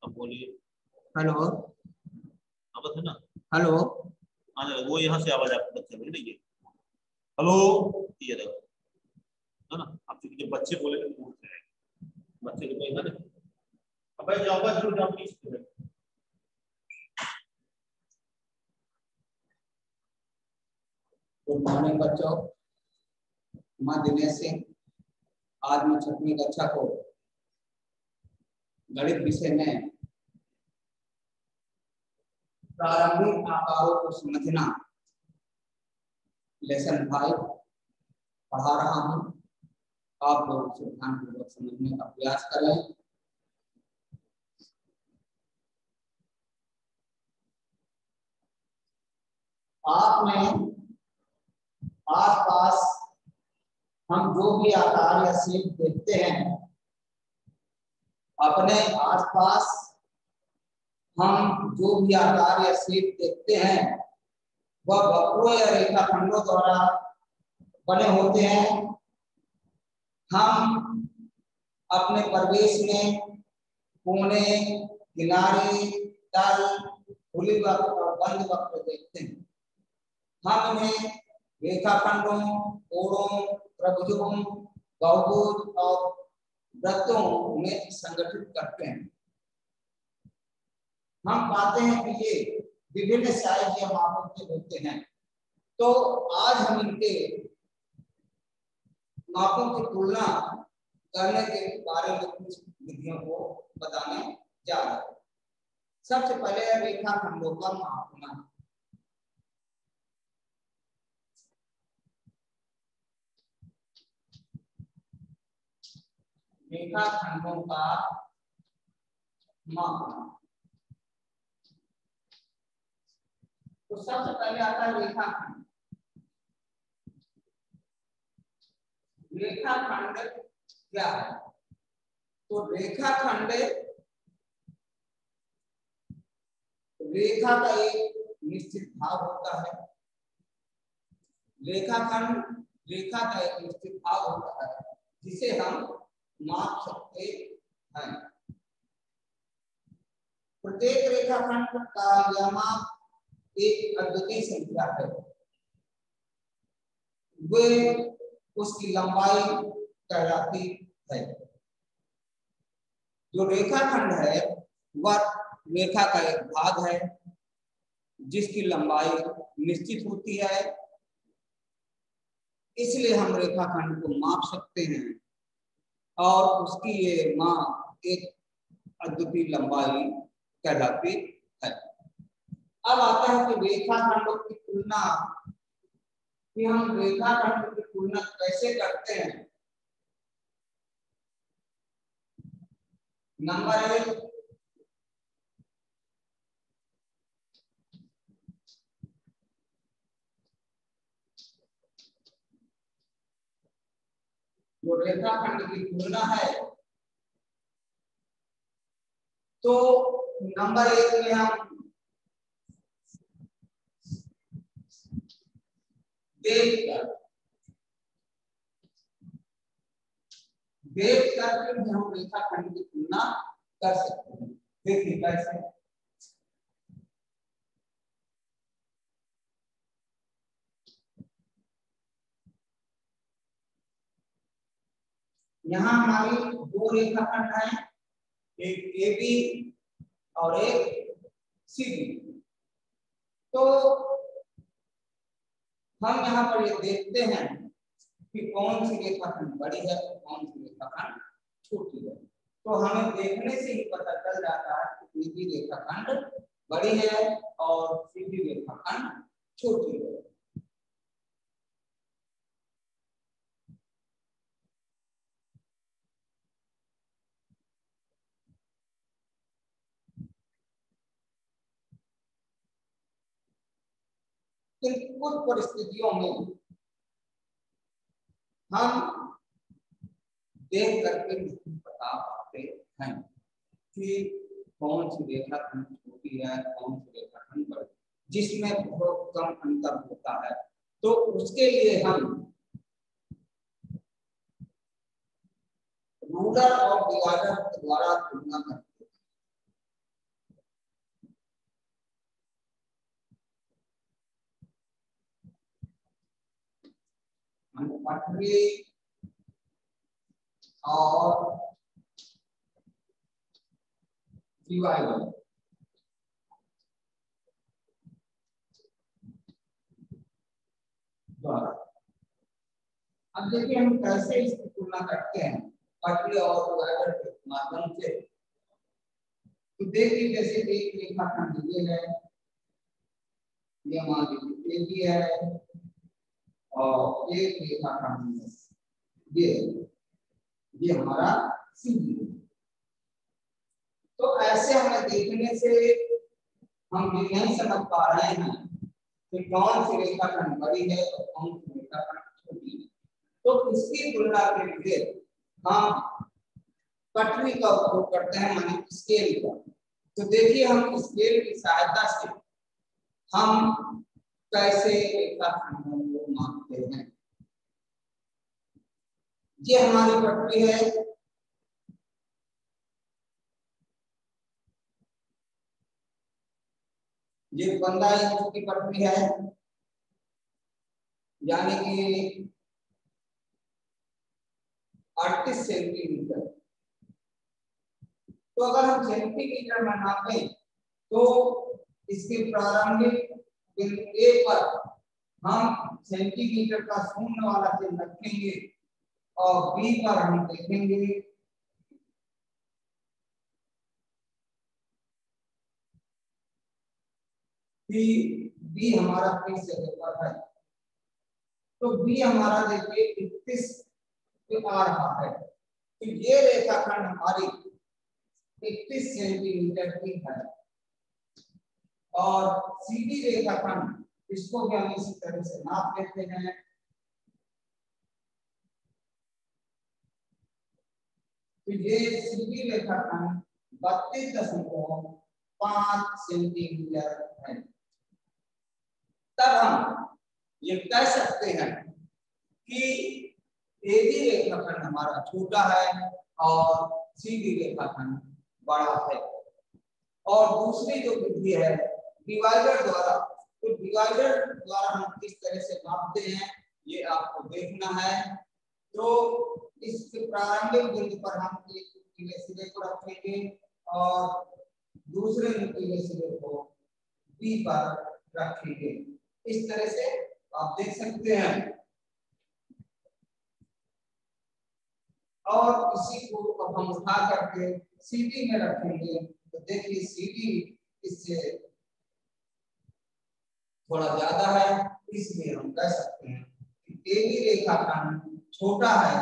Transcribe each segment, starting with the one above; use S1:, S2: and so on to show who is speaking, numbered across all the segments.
S1: अब बोलिए।
S2: हेलो।
S1: आवाज है ना?
S2: हेलो।
S1: हाँ वो यहाँ से आवाज आपको बच्चे बोल रही है। हेलो ये देखो है ना। आप जब बच्चे बोले तो पूछ रहे हैं बच्चे को है ना। अब जाओ शुरू जाओ प्लीज।
S2: गुड मॉर्निंग बच्चों। मैं दिनेश सिंह। आज मैं 6वीं कक्षा को गणित विषय में प्रारंभिक आकारों को समझना लेसन 5 पढ़ा रहा हूं। आप लोग उसे ध्यानपूर्वक समझने का प्रयास करें। आपने आसपास हम जो भी आकार या शेप देखते हैं, अपने आसपास हम जो भी आकार या शेप देखते हैं वह वक्रों या रेखाखंडों द्वारा बने होते हैं। हम अपने परिवेश में कोने, किनारे, तल, खुली वक्र और बंद वक्र देखते हैं। हम इन्हें रेखाखंडों, कोणों, त्रिभुजों, बहुभुज और वृत्तों में संगठित करते हैं। हम पाते हैं कि ये विभिन्न साइज या मापों के होते हैं। तो आज हम इनके मापों की तुलना करने के बारे में कुछ विधियों को बताने जा रहे हैं। सबसे पहले रेखाखंडों का मापना। रेखाखंडों का मापना। तो सबसे पहले आता है रेखाखंड। रेखाखंड क्या है? तो रेखाखंड रेखा का एक निश्चित भाग होता है। रेखाखंड रेखा का एक निश्चित भाग होता है जिसे हम माप सकते हैं। प्रत्येक रेखाखंड का यह माप एक अद्वितीय संख्या है। वे उसकी लंबाई कहलाती है। जो रेखाखंड है वह रेखा का एक भाग है जिसकी लंबाई निश्चित होती है। इसलिए हम रेखाखंड को माप सकते हैं और उसकी ये माप एक अद्वितीय लंबाई कहलाती है। अब आता है कि रेखाखंडों की तुलना, कि हम रेखाखंड की तुलना कैसे करते हैं। नंबर 1, जो रेखाखंड की तुलना है तो नंबर 1 में हम देख करके भी हम रेखाखंड की तुलना कर सकते हैं। देखिए कैसे। यहाँ हमारी 2 रेखाखंड हैं, एक AB और एक CD। तो हम यहाँ पर ये देखते हैं कि कौन सी रेखाखंड बड़ी है और कौन सी रेखाखंड छोटी है। तो हमें देखने से ही पता चल जाता है कि AB रेखाखंड बड़ी है और CD रेखाखंड छोटी है। इन कुछ परिस्थितियों में हम देख करके नहीं बता पाते हैं कि कौन सी रेखाखंड छोटी है, कौन सी रेखाखंड बड़ी, जिसमें बहुत कम अंतर होता है। तो उसके लिए हम रूलर और डिवाइडर के द्वारा तुलना करते हैं। पटरी और डिवाइडर द्वारा। अब देखिए हम कैसे इसकी तुलना करते हैं पटरी और डिवाइडर के माध्यम से। तो देखिए जैसे एक रेखाखंड ये है, ये मान लीजिए है और एक रेखाखंड ये हमारा सीधी है। तो ऐसे हमें देखने से हम ये नहीं समझ पा रहे हैं कि कौन सी रेखाखंड बड़ी है और कौन सी रेखाखंड छोटी है। तो इसकी तुलना के लिए हम पटरी का उपयोग करते हैं, माने स्केल का। तो देखिए हम स्केल की सहायता से हम कैसे रेखाखंडों को मापते हैं। ये हमारी पटरी है, ये 15 इंच की पटरी है, यानी कि 38 सेंटीमीटर। तो अगर हम सेंटीमीटर में नापें तो इसके प्रारंभिक बिंदु A पर हम सेंटीमीटर का शून्य वाला चिन्ह रखेंगे और B पर हम देखेंगे कि B हमारा किस जगह पर है। तो B हमारा देखिए 31 पे आ रहा है। तो ये रेखाखंड हमारी 31 सेंटीमीटर की है और सीधी रेखाखंड इसको भी हम इसी तरह से नाप लेते हैं। तो ये सीधी रेखाखंड 32.5 सेंटीमीटर है। तब हम ये कह सकते हैं कि एबी रेखाखंड हमारा छोटा है और सीधी रेखाखंड बड़ा है। और दूसरी जो विधि है डिवाइडर द्वारा, तो डिवाइडर द्वारा हम किस तरह से मापते हैं ये आपको देखना है। तो इसके प्रारंभिक बिंदु पर हम एक नुकीले सिरे को रखेंगे और दूसरे नुकीले सिरे को बी पर रखेंगे। इस तरह से आप देख सकते हैं। और इसी को अब हम उठा करके सीडी में रखेंगे। तो देखिए सीडी इससे थोड़ा ज्यादा है, इसलिए हम कह सकते हैं कि एबी रेखाखंड छोटा है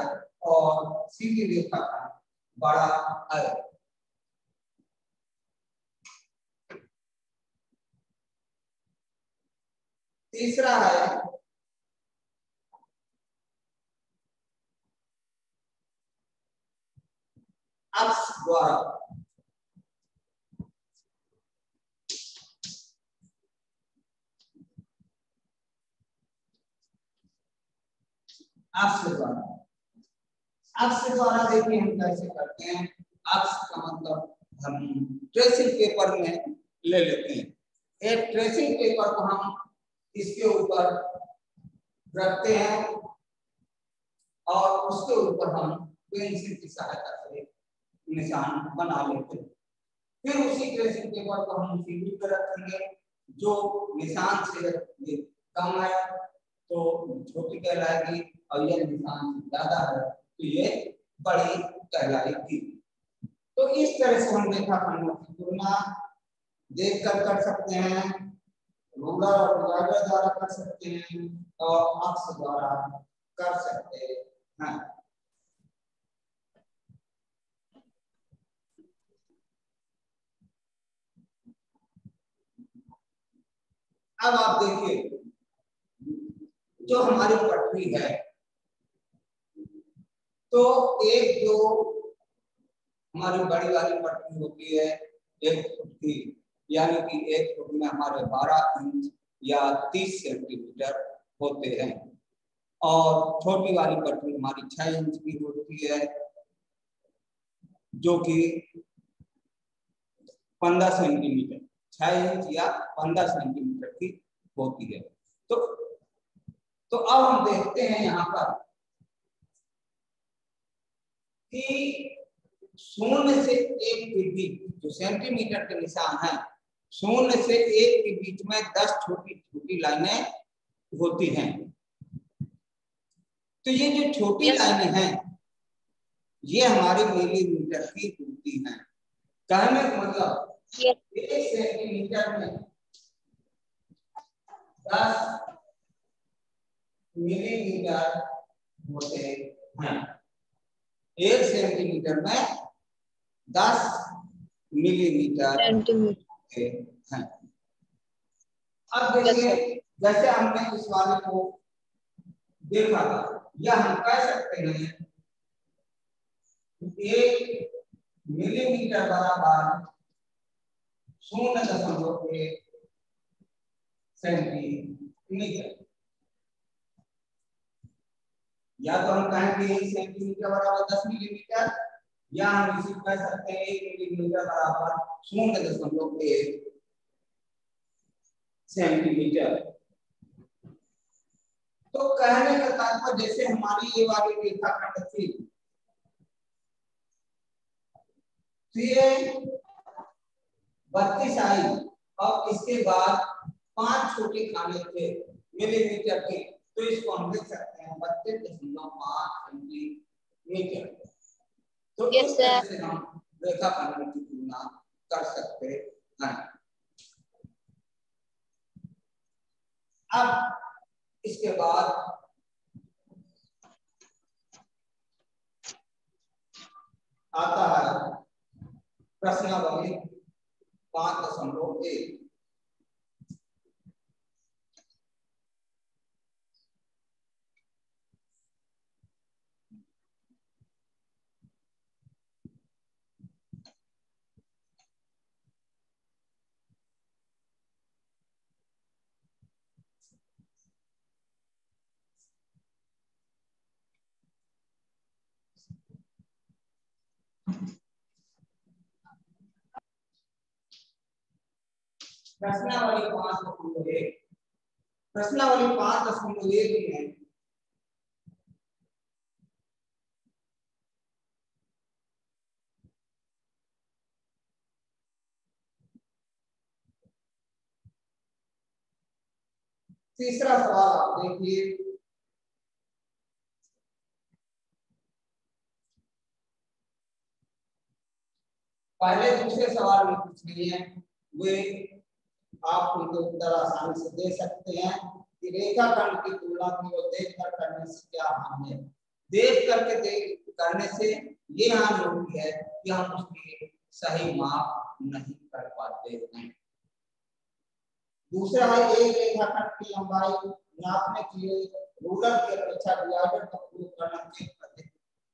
S2: और सीधी रेखाखंड बड़ा है। तीसरा है अक्ष द्वारा। अक्ष द्वारा, अक्ष द्वारा देखिए हम कैसे करते हैं। अक्ष का मतलब हम ट्रेसिंग पेपर में ले लेते हैं। एक ट्रेसिंग पेपर को हम इसके ऊपर रखते हैं और उसके ऊपर हम पेंसिल की सहायता से निशान बना लेते हैं। फिर उसी ट्रेसिंग पेपर को हम सीढ़ी पर रखेंगे। जो निशान से कम है तो छोटी कहलाएगी और यह निशान से ज्यादा है तो ये बड़ी कहलाएगी। तो इस तरह से हम रेखाखंडों की तुलना देखकर कर सकते हैं, रूलर और डिवाइडर द्वारा कर सकते हैं और अक्ष द्वारा कर सकते हैं। अब आप देखिए जो हमारी पटरी है, तो एक जो हमारी बड़ी वाली पटरी होती है 1 फुट की, यानी कि 1 फुट में हमारे 12 इंच या 30 सेंटीमीटर होते हैं। और छोटी वाली पटरी हमारी 6 इंच की होती है जो कि 15 सेंटीमीटर, 6 इंच या 15 सेंटीमीटर की होती है। तो तो अब हम देखते हैं यहाँ पर कि 0 से 1 के बीच जो सेंटीमीटर के निशान है, 0 से 1 के बीच में 10 छोटी छोटी लाइनें होती हैं। तो ये जो छोटी लाइनें हैं ये हमारी मिलीमीटर की होती हैं। कहने का मतलब 1 सेंटीमीटर में 10 मिलीमीटर होते हैं। 1 सेंटीमीटर में 10 मिलीमीटर होते हैं। अब देखिए जैसे हमने इस वाले को देखा था, या हम कह सकते हैं 1 मिलीमीटर बराबर 0.1 सेंटीमीटर, या तो हम कहेंगे 1 सेंटीमीटर बराबर 10 मिलीमीटर, या हम इसे कह सकते हैं 1 मिलीमीटर बराबर 0.1 सेंटीमीटर। तो कहने का तात्पर्य जैसे हमारी ये वाली रेखाखंड थी, तो ये 32 आई और इसके बाद 5 छोटे खाने थे मिलीमीटर के, तो इसको हम लिख सकते हैं 32.5 सेंटीमीटर। तो इस तरह से हम रेखाखंड की तुलना कर सकते हैं। अब इसके बाद आता है प्रश्नावली 5.1। प्रश्नावली 5.1, प्रश्नावली 5.1 में तीसरा सवाल आप देखिए। पहले दूसरे सवाल में कुछ नहीं है, वे आप उनके उत्तर आसानी से दे सकते हैं कि रेखाखंड की तुलना केवल देखकर करने से क्या हानि है। देख करके करने से ये हानि होती है कि हम उसके सही माप नहीं कर पाते हैं। दूसरा है एक रेखाखंड की लंबाई नापने के लिए रूलर की अपेक्षा डिवाइडर का उपयोग करना अधिक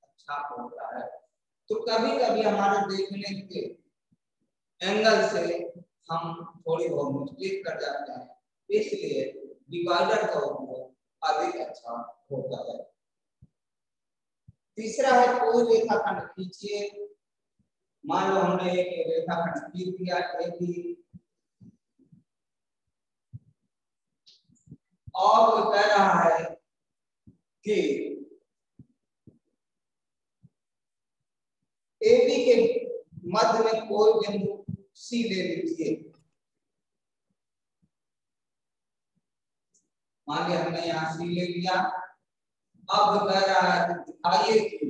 S2: अच्छा होता है। तो कभी कभी हमारे देखने के एंगल से हम थोड़ी बहुत मिस्टेक कर जाते हैं, इसलिए डिवाइडर का उपयोग अधिक अच्छा होता है। तीसरा है कोई रेखाखंड खींचिए। मान लो हमने एक रेखाखंड खींच दिया AB और वो कह रहा है कि AB के मध्य में कोई बिंदु C ले लीजिए। मान लिया हमने यहाँ C ले लिया। अब कह रहा है दिखाइए कि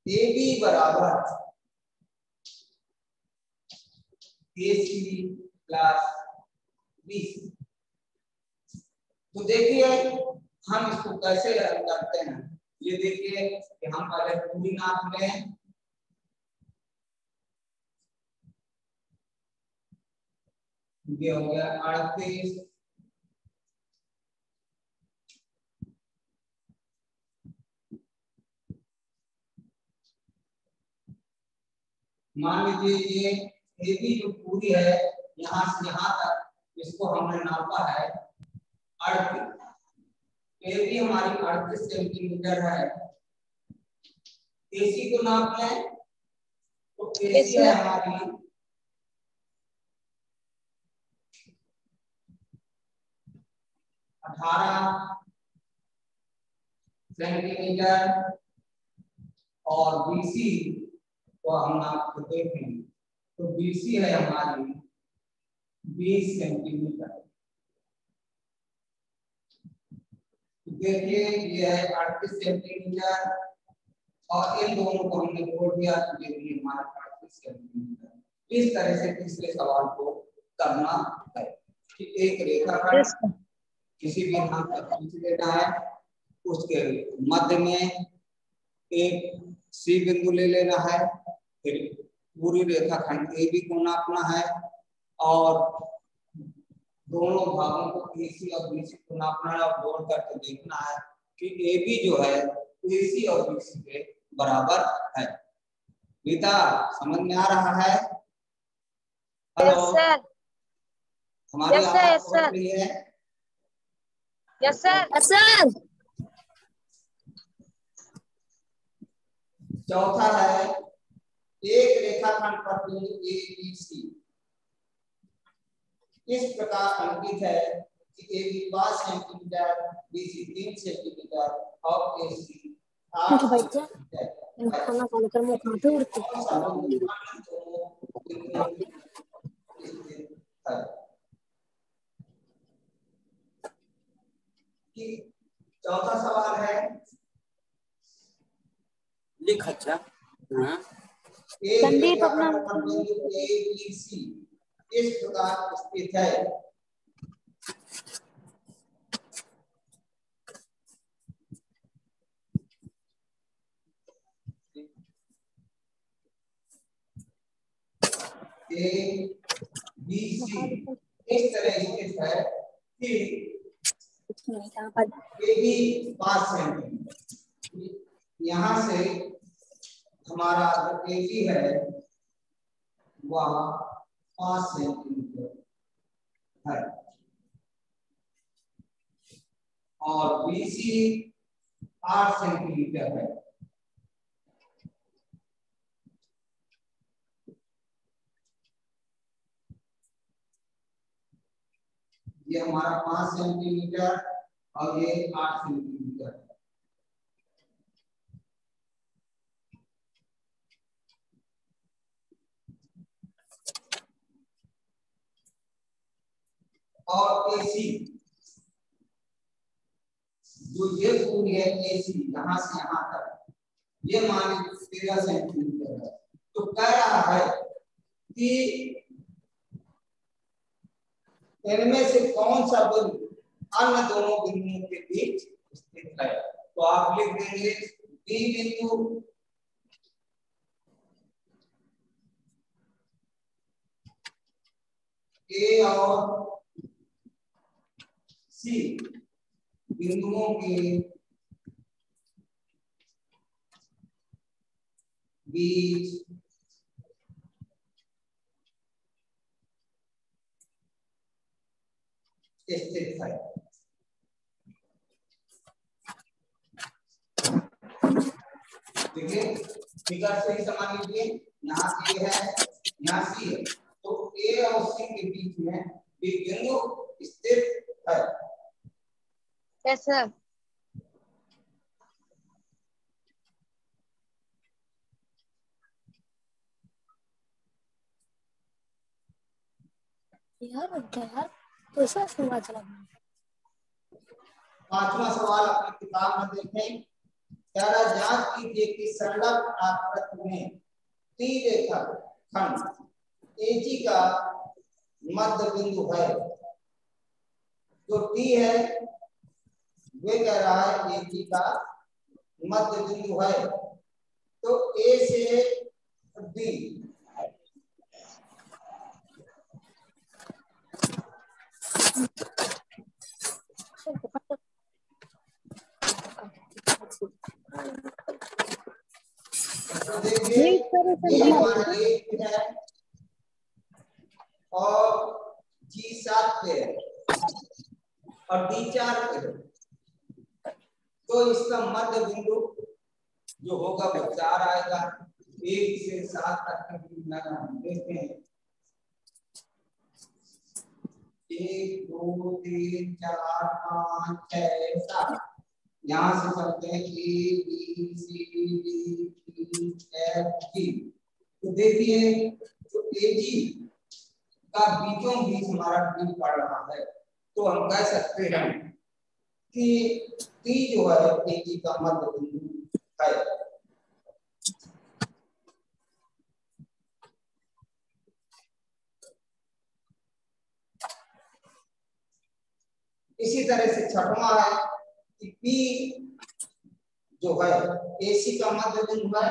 S2: AB बराबर AC प्लस BC। तो देखिए हम इसको कैसे करते हैं। ये देखिए कि हम पहले पूरी नाप लें, ये हो गया 38, मान लीजिए ये AB जो पूरी है यहाँ से यहाँ तक, इसको हमने नापा है 38। AB हमारी 38 सेंटीमीटर है। AC को नाप लें तो AC है हमारी 38 18 सेंटीमीटर और BC को हम आपको देखें तो BC है हमारी 20 सेंटीमीटर। देखिए ये है 38 सेंटीमीटर और इन दोनों को हमने जोड़ दिया तो ये भी हमारा 38 सेंटीमीटर। इस तरह से तीसरे सवाल को करना है कि एक रेखाखंड किसी भी नाम का खींच लेना है, उसके मध्य में एक C बिंदु ले लेना है, फिर पूरी रेखाखंड AB को नापना है और दोनों भागों को AC और BC को नापना है और जोड़ करके देखना है कि AB जो है AC और BC के बराबर है। बेटा समझ में आ रहा है? Hello sir. हमारी आवाज पहुंच रही है?
S3: Yes sir.
S2: चौथा है एक रेखाखंड पर बिंदु ABC इस प्रकार अंकित है कि AB 5 सेंटीमीटर, BC 3 सेंटीमीटर और AC 8 सेंटीमीटर।
S3: खाना खाने कर मैं खाते उड़ते
S2: चौथा सवाल है
S4: लिख। अच्छा
S3: संदीप अपना
S2: बिंदु ABC इस प्रकार स्थित है। ABC इस तरह स्थित है कि AB 5 सेंटीमीटर, यहाँ से हमारा जो AB है वह 5 सेंटीमीटर है और BC 8 सेंटीमीटर है। ये हमारा 5 सेंटीमीटर और ये 8 सेंटीमीटर है। और AC जो ये पूरी है AC यहाँ से यहाँ तक ये मान 13 सेंटीमीटर है। तो कह रहा है कि इनमें से कौन सा बिंदु अन्य दोनों बिंदुओं के बीच स्थित है। तो आप लिख देंगे B बिंदु A और C बिंदुओं के बीच स्थित है। देखिए फिगर से ही समझ लीजिए, यहाँ A है यहाँ C है, तो A और C के बीच में B बिंदु स्थित है।
S3: Yes sir. यार कैसा सुना चला।
S2: पांचवा सवाल अपनी किताब में देखें। क्या जांच कीजिए कि संलग्न आकृति में T रेखा खंड AC का मध्य बिंदु है। जो T है वे कह रहा है AC का मध्य बिंदु है। तो A से D है और G 7 पे है और D 4 पे है। तो इसका मध्य बिंदु जो होगा वो 4 आएगा। 1 से 7 तक के बिंदु हम देखते हैं। 1 2 3 4 5 6 7। यहाँ से चलते हैं A B C D E F G। तो देखिए जो AG का बीचों बीच हमारा डी पड़ रहा है, तो हम कह सकते हैं कि डी जो है AG का मध्य बिंदु है। इसी तरह से छठवां है कि P जो है AC का मध्य बिंदु है,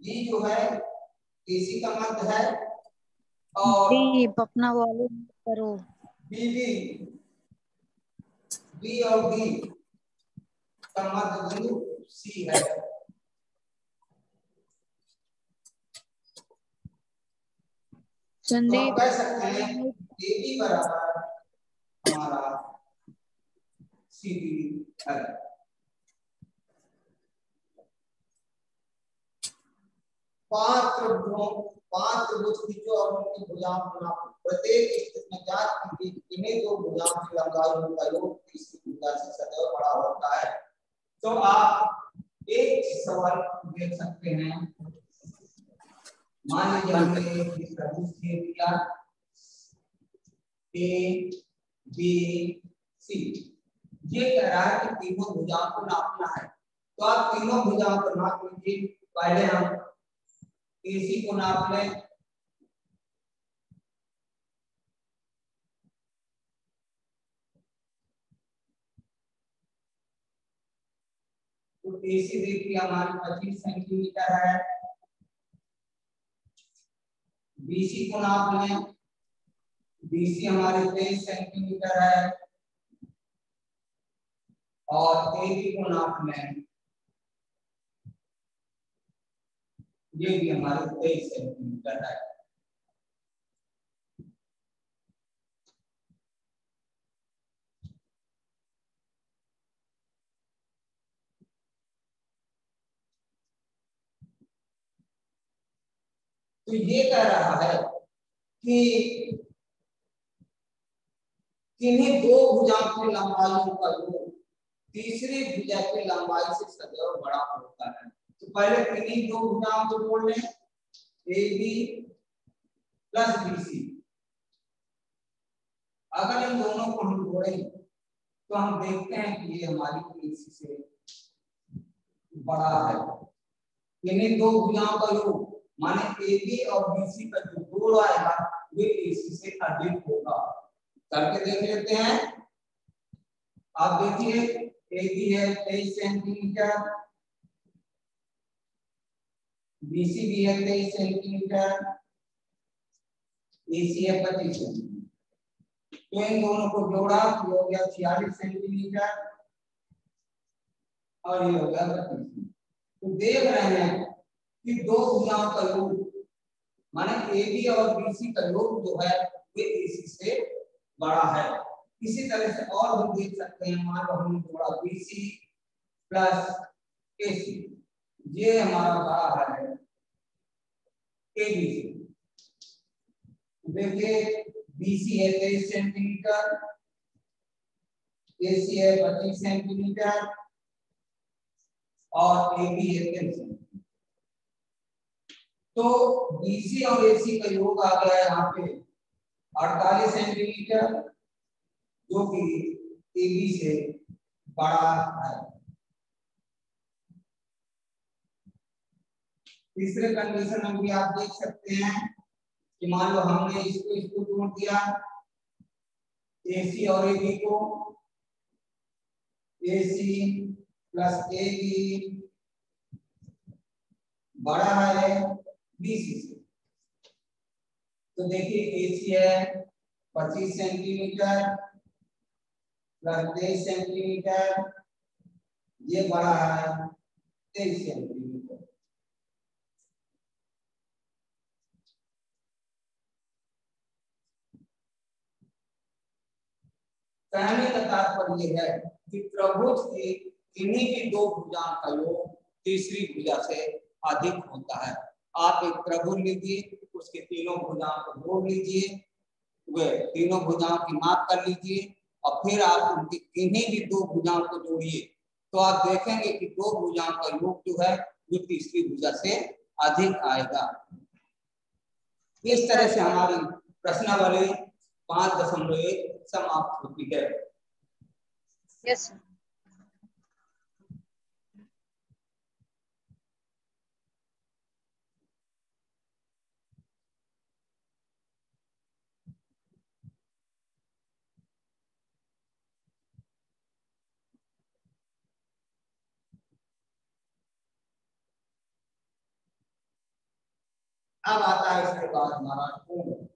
S2: D जो है AC का मध्य है, और
S3: अपना वॉल्यूम करो।
S2: B और D का मध्य बिंदु C है। तो हम कह सकते हैं AB बराबर हमारा CD है। पांच त्रिभुज खींचो और उनकी भुजाओं को नापो। प्रत्येक स्थिति में जांच कीजिए कि इन्हीं दो भुजाओं की लंबाई का योग तीसरी भुजा से सदैव बड़ा होता है। तो आप एक सवाल देख सकते हैं। मान लीजिए हमने एक त्रिभुज खींच दिया A B C। ये कह रहा है कि तीनों भुजाओं को नापना है, तो आप तीनों भुजाओं को नाप लीजिए। पहले हम AC को नाप लें। तो AC देखिए हमारी 25 सेंटीमीटर है। BC को नाप लें। BC हमारी 23 सेंटीमीटर है, और AB को नाप लें, ये भी हमारे 23 सेंटीमीटर है। तो ये कह रहा है कि किन्हीं दो भुजाओं की लंबाइयों का योग तीसरी भुजा की लंबाई से सदैव बड़ा होता है। तो पहले किन्हीं दो भुजाओं को जोड़ लें, AB प्लस BC। अगर इन दोनों को हम जोड़ें तो हम देखते हैं कि ये हमारी AC से बड़ा है। किन्हीं दो भुजाओं का योग माने AB और BC का जो जोड़ आएगा वे AC से अधिक होगा। करके देख लेते हैं। आप देखिए AB है 23 सेंटीमीटर, BC भी है 23 सेंटीमीटर, AC है 25 सेंटीमीटर। तो इन दोनों को जोड़ा तो हो गया 46 सेंटीमीटर और ये हो गया 25। तो देख रहे हैं कि दो भुजाओं का योग माने AB और BC का योग जो है वे AC से बड़ा है। इसी तरह से और हम देख सकते हैं। मान लो हमने जोड़ा BC प्लस AC, ये हमारा बड़ा है AB से। देखिए BC है 23 सेंटीमीटर, AC है 25 सेंटीमीटर और AB है 23 सेंटीमीटर। तो BC और AC का योग आ गया यहाँ पे 48 सेंटीमीटर, जो कि AB से बड़ा है। तीसरे कंडीशन में भी आप देख सकते हैं कि मान लो हमने इसको जोड़ दिया AC और AB को, AC प्लस AB बड़ा है BC से। तो देखिए AC है 25 सेंटीमीटर प्लस 23 सेंटीमीटर, ये बड़ा है 23 सेंटीमीटर। कहने का तात्पर्य है कि त्रिभुज की किन्हीं भी दो भुजाओं का योग तीसरी भुजा से अधिक होता है। आप एक त्रिभुज लीजिए, उसके तीनों भुजाओं को जोड़ लीजिए, वे तीनों भुजाओं की माप कर लीजिए और फिर आप उनकी किन्हीं भी दो भुजाओं को जोड़िए तो आप देखेंगे कि दो भुजाओं का योग जो है वो तीसरी भुजा से अधिक आएगा। इस तरह से हमारी प्रश्नावली 5.1 समाप्त होती है।
S3: यस।
S2: अब आता है इसके बाद हमारा कोण।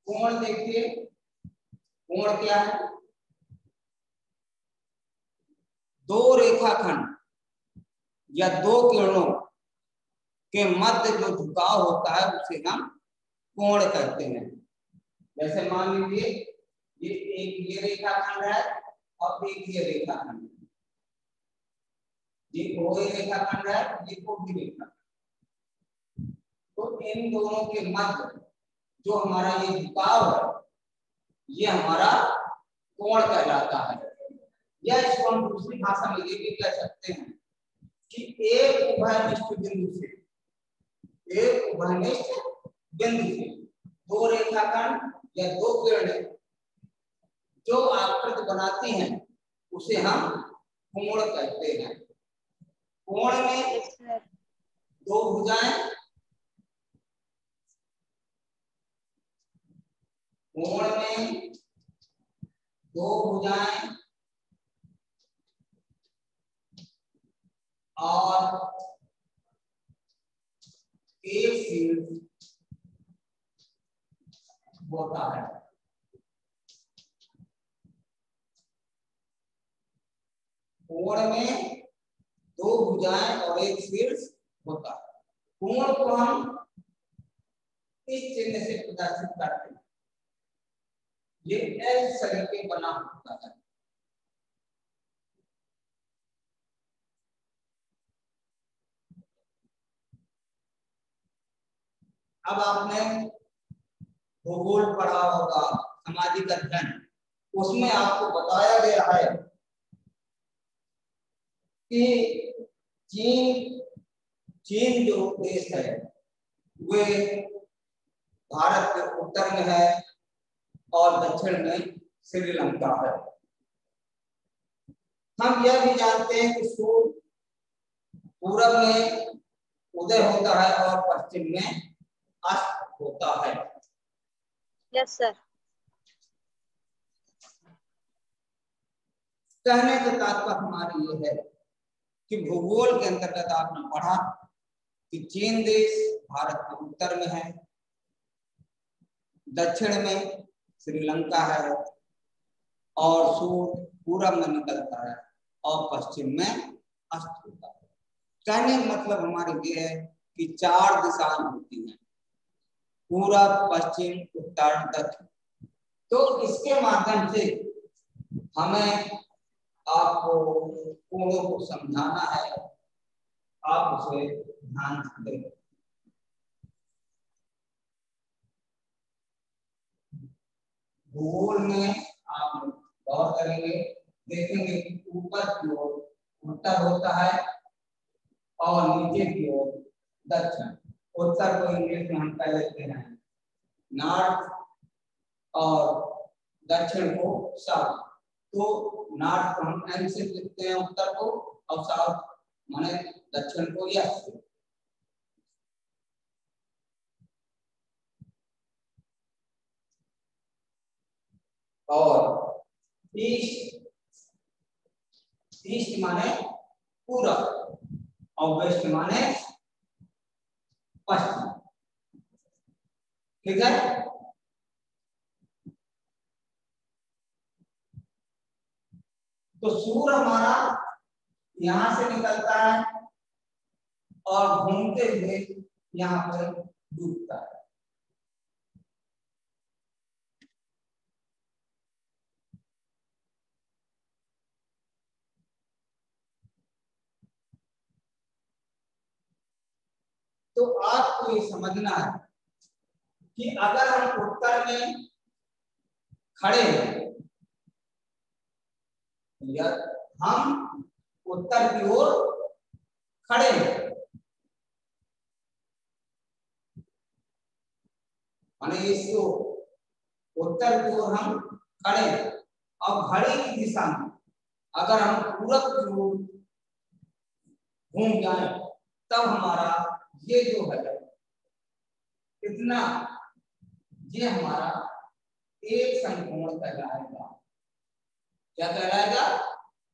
S2: कोण देखिए, कोण क्या है? दो रेखाखंड या दो किरणों के मध्य जो झुकाव होता है उसे हम कोण कहते हैं। जैसे मान लीजिए ये रेखाखंड है और एक ये रेखाखंड, ये ओ रेखाखंड है, ये ओ भी रेखाखंड। तो इन दोनों के मध्य जो हमारा ये झुकाव है ये हमारा कोण कहलाता है। या इसको हम दूसरी भाषा में ये भी कह सकते हैं कि एक उभयनिष्ठ बिंदु से दो रेखाखंड या दो किरणें जो आकृति बनाती हैं उसे हम कोण कहते हैं। कोण में दो भुजाएं, कोण में दो भुजाएं और एक शीर्ष होता है। कोण में दो भुजाएं और एक शीर्ष होता है। कोण को हम इस चिन्ह से प्रदर्शित करते हैं। ये एल शरीर के बना होता है। अब आपने भूगोल पढ़ा होगा, सामाजिक अध्ययन, उसमें आपको बताया गया है कि चीन जो देश है वे भारत के उत्तर में है और दक्षिण में श्रीलंका है। हम यह भी जानते हैं कि सूर्य पूरब में उदय होता है और पश्चिम में अस्त होता है।
S3: Yes sir.
S2: कहने का तात्पर्य हमारी ये है कि भूगोल के अंतर्गत आपने पढ़ा कि चीन देश भारत के उत्तर में है, दक्षिण में श्रीलंका है और सूर्य पूरब में निकलता है और पश्चिम में अस्त होता है। कहने का मतलब हमारे ये है कि चार दिशाएं होती हैं, पूरब, पश्चिम, उत्तर, दक्षिण। तो इसके माध्यम से हमें आपको कोणों को समझाना है, आप उसे ध्यान दें। भूगोल में आप गौर करेंगे, देखेंगे कि ऊपर की ओर उत्तर होता है और नीचे की ओर दक्षिण। उत्तर को इंग्लिश में हम कह लेते हैं नॉर्थ और दक्षिण को साउथ। तो नॉर्थ को हम एन से लिखते हैं उत्तर को, और साउथ माने दक्षिण को एस से। और ईस्ट माने पूरब और वेस्ट माने पश्चिम। ठीक है। तो सूर्य हमारा यहां से निकलता है और घूमते हुए यहाँ पर डूबता है। तो आपको ये समझना है कि अगर हम उत्तर में खड़े हैं या हम उत्तर की ओर खड़े हैं, माने इसको उत्तर की ओर हम खड़े हैं। अब घड़ी की दिशा में अगर हम पूरब की ओर घूम जाए तब हमारा ये जो है इतना, ये हमारा एक समकोण कहलाएगा। क्या कहलाएगा?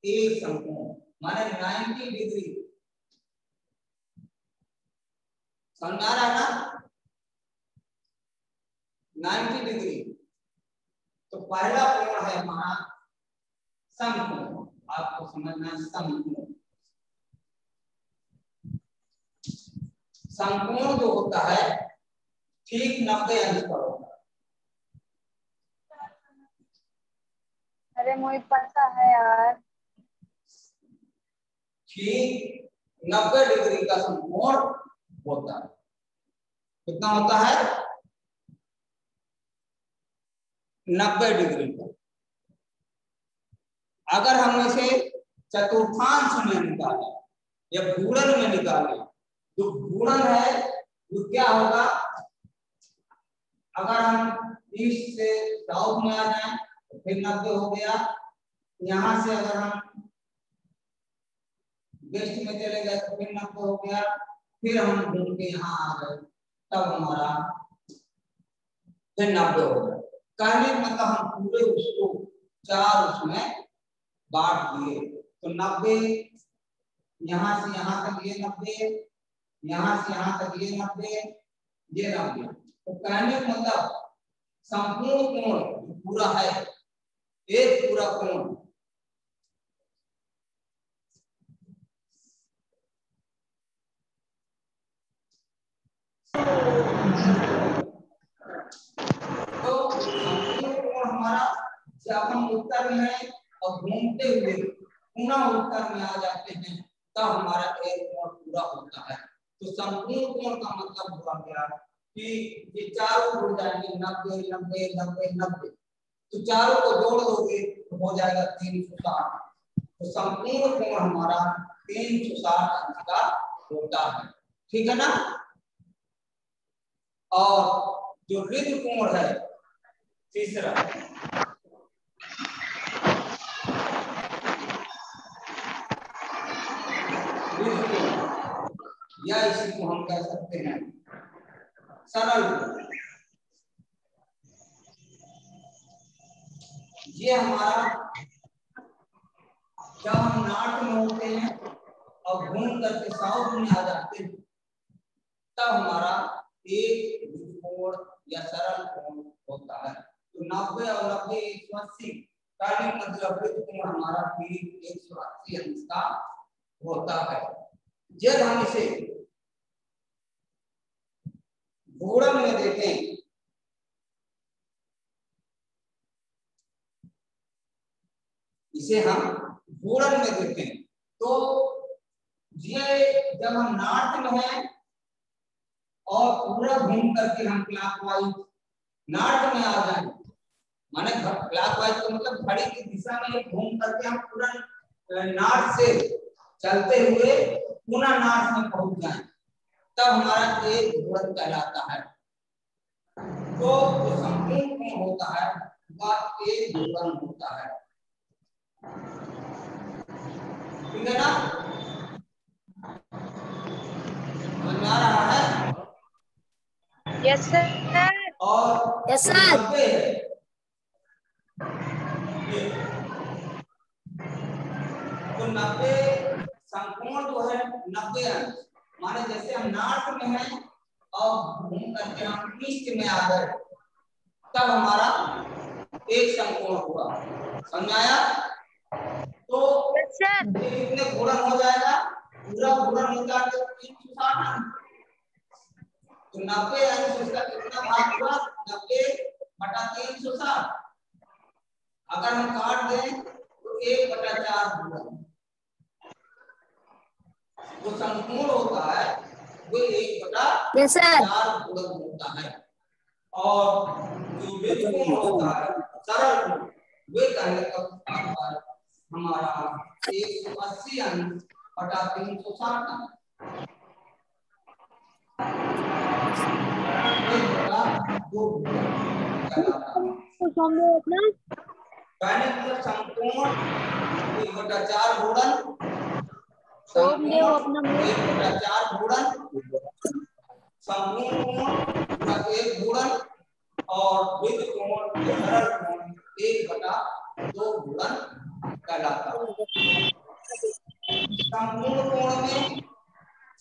S2: एक समकोण, माने 90 डिग्री। समझ आ रहा है ना? 90 डिग्री। तो पहला कोण है हमारा समकोण, आपको समझना है समकोण। समकोण जो होता है ठीक 90 अंश पर होता है।
S3: अरे मुझे पता है यार।
S2: ठीक 90 डिग्री का समकोण होता है। कितना होता है? 90 डिग्री का। अगर हम इसे चतुर्थांश में निकालें या गुणन में निकालें, जो गुणन है वो क्या होगा? अगर हम ईस्ट से साउथ में आ जाएं तो फिर 90 हो गया। यहां से अगर हम वेस्ट में चले गए तो फिर 90 हो गया। फिर हम घूम के यहाँ आ गए तब हमारा फिर 90 हो गया। कहने मतलब हम पूरे उसको 4 उसमें बांट दिए। तो 90 यहाँ से यहाँ तक ये 90, यहाँ से यहाँ तक ये 90, ये 90। तो कहने का मतलब संपूर्ण कोण पूरा है, एक पूरा कोण तो संपूर्ण कोण हमारा जब हम उत्तर में है और घूमते हुए पुनः उत्तर में आ जाते हैं तब हमारा एक कोण पूरा होता है। तो संपूर्ण कोण का मतलब हुआ क्या कि ये चारों जुड़ जाएंगे 90 90 90 90। तो चारों को जोड़ दोगे तो हो जाएगा 360। तो संपूर्ण कोण हमारा 360 अंश का होता है। ठीक है ना? और जो ऋण कोण है तीसरा, या इसी को हम कह सकते हैं सरल कोण। ये हमारा जब हम नॉर्थ में होते हैं और घूम करके साउथ में आ जाते हैं तब हमारा एक कोण या सरल कोण होता है। तो 90 और 90 180 का मतलब कोण हमारा ठीक 180 अंश का होता है। जब हम इसे गुणन में देखें इसे हम गुणन में देखें तो ये जब हम नॉर्थ में हैं और पूरा घूम करके हम क्लॉकवाइज नॉर्थ में आ जाएं, माने क्लॉकवाइज का मतलब घड़ी की दिशा में घूम करके हम पूरा नॉर्थ से चलते हुए पुनः नॉर्थ में पहुंच जाएं तब हमारा एक गुणन कहलाता है। तो जो संपूर्ण कोण होता है वह एक गुणन होता है। ठीक है ना? समझ में आ रहा है?
S3: Yes sir.
S2: और
S3: यस सर।
S2: 90 है तो 90 संपूर्ण जो है 90 अंश, माने जैसे हम नॉर्थ में हैं और घूम करके हम ईस्ट में आ गए तब हमारा एक समकोण हुआ। समझ आया? तो ये कितने गुणन हो जाएगा, पूरा गुणन हो जाएगा 360, तो 90 अंश उसका कितना भाग हुआ, 90/360। अगर हम काट दें तो 1/4 गुणन, जो संपूर्ण होता है वो 1/4 गुणन होता है, और जो विकोण होता है सरल गुण वे कहने का हमारा 180 अंश/360 संपूर्ण 1/4 गुणन, संपूर्ण 1/4 गुणन, संपूर्ण कोण 1 गुणन, और विद कोण सरल कोण 1/2 गुणन कहलाता है। संपूर्ण कोण में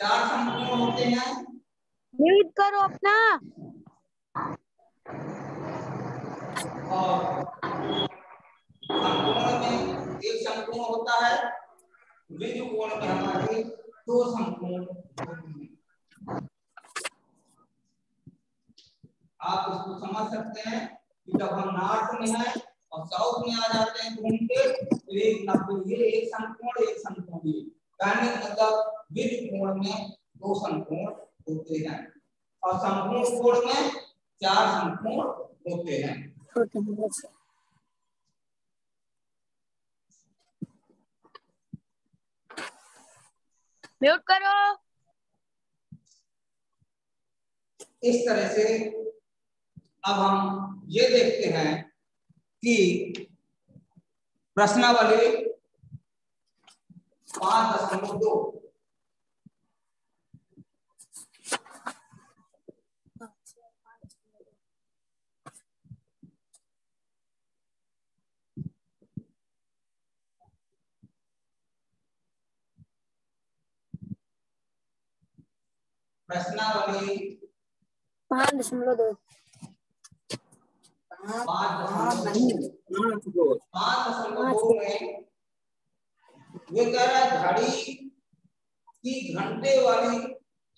S2: 4 संपूर्ण होते हैं।
S3: म्यूट करो अपना।
S2: और संपूर्ण में 1 संपूर्ण होता है, विद कोण में हमारे 2 संपूर्ण होते हैं। आप इसको समझ सकते हैं कि जब हम नॉर्थ में हैं और साउथ में आ जाते हैं घूम के, तो एक संपूर्ण कहने का मतलब विद कोण में 2 संपूर्ण होते हैं और संपूर्ण कोण में 4 संपूर्ण होते हैं।
S3: म्यूट करो।
S2: इस तरह से अब हम ये देखते हैं कि प्रश्नावली 5.2 प्रश्नावली
S3: 5.2
S2: में ये कह रहा है घड़ी की घंटे वाली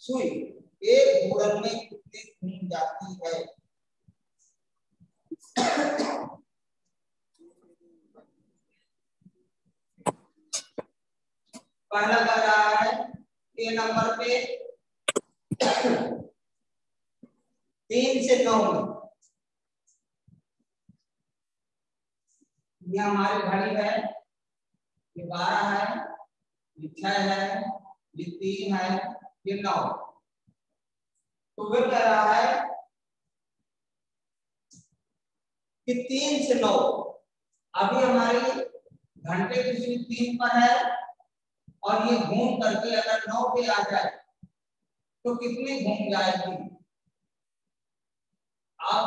S2: सुई एक घूर्णन में कितनी घूम जाती है। पहला कह रहा है ए नंबर पे 3 से 9 में, ये हमारी घड़ी है, ये 12 है, ये 6 है, ये 3 है, ये 9। तो वे कह रहा है कि 3 से 9 अभी हमारी घंटे की सुई 3 पर है और ये घूम करके अगर 9 पे आ जाए तो कितनी घूम जाएगी। आप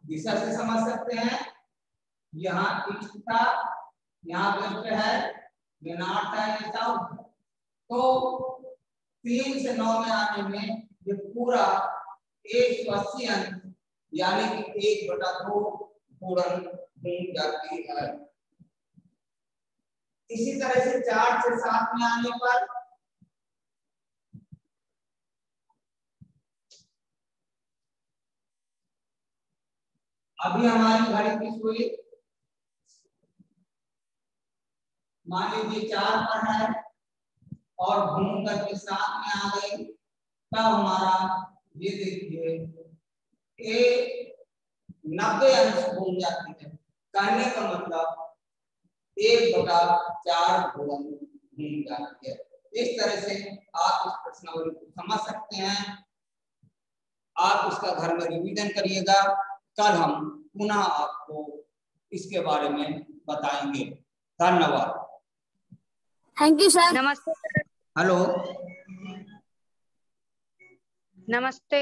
S2: दिशा से समझ सकते हैं, यहाँ ईस्ट था, यहाँ वेस्ट है, ये नॉर्थ है, ये साउथ। तो 3 से 9 में आने में ये पूरा 180 अंश यानी कि 1/2 गुणन घूम जाती है। इसी तरह से 4 से 7 में आने पर अभी हमारी घड़ी की सुई मान लीजिए 4 पर है और घूम करके 7 में आ गई, तब हमारा ये देखिए 90 अंश घूम जाती है। कहने का मतलब 1/4 गुणन घूम जाती है। इस तरह से आप इस प्रश्नावली को समझ सकते हैं। आप इसका घर में रिवीजन करिएगा, कल हम पुनः आपको इसके बारे में बताएंगे। धन्यवाद।
S3: Thank you sir. नमस्ते।
S2: हेलो
S3: नमस्ते।